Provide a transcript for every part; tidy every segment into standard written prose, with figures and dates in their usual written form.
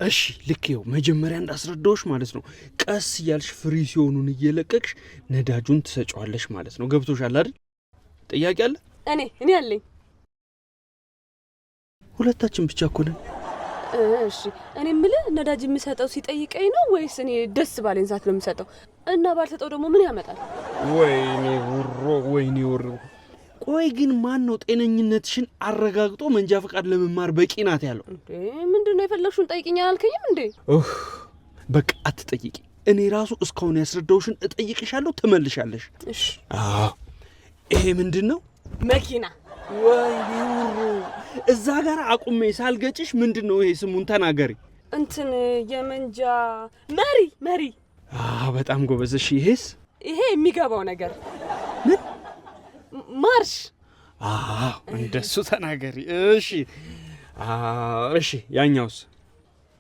እሺ ልክየው መጀመሪያ እንዳስረዳውሽ ማለት ነው ቀስ እያልሽ ፍሪ ሲሆኑን እየለቀቅሽ ነዳጁን ትሰጫዋለሽ ማለት ነው ገብቶሻል አይደል ጥያቄ አለ እኔ አለኝ ሁለታችን ብቻ እኮ ነን እሺ እኔ ምልህ ነዳጅ የምሰጠው ሲጠይቀኝ ነው ወይስ እኔ ደስ ባለኝ ሰዓት ነው የምሰጠው እና ባልሰጠው ደግሞ ምን ያመጣል ወይኔ ወሮ ቆይ ግን ማን ነው ጤነኝነትሽን አረጋግጦ መንጃ ፈቃድ ለመማር በቂ ናት ያለው ምንድነው የፈለግሽውን ጠይቂኝ አልከኝም እንዴ በቃ አትጠይቂ እኔ ራሱ እስካሁን ያስረዳውሽን እጠይቅሻለሁ ትመልሻለሽ እሺ ይሄ ምንድነው መኪና ወይኔ ወሮ እዛ ጋር አቁሜ ሳልገጭሽ ምንድነው ይሄ ስሙን ተናገሪ እንትን የመንጃ መሪ በጣም ጎበዝ እሺ ይሄስ ይሄ የሚገባው ነገር ምን ማርሽ እንደሱ ተናገሪ እሺ ያኛውስ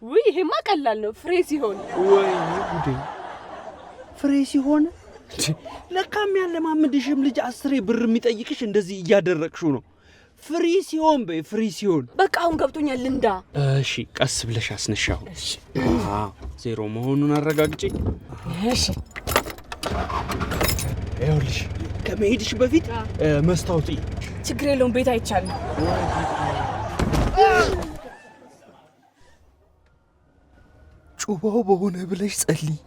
ውይ ይሄማ ቀላል ነው ፍሬ ሲሆን ወይኔ ጉዴ ፍሬ ሲሆን ለካም ያለማምድሽም ልጅ 10 ብር የሚጠይቅሽ እንደዚህ እያደረግሽው ነው ፍሪ ሲሆን ፍሪ ሲሆን በቃ አሁን ገብቶኛል ልንዳ እሺ ቀስ ብለሽ አስነሻው እሺ ዜሮ መሆኑን አረጋግጪ እሺ ይኸውልሽ ከመሄድሽ በፊት መስታወት ችግር የለውም ቤት አይቻልም ጩባው በሆነ ብለሽ ጸልይ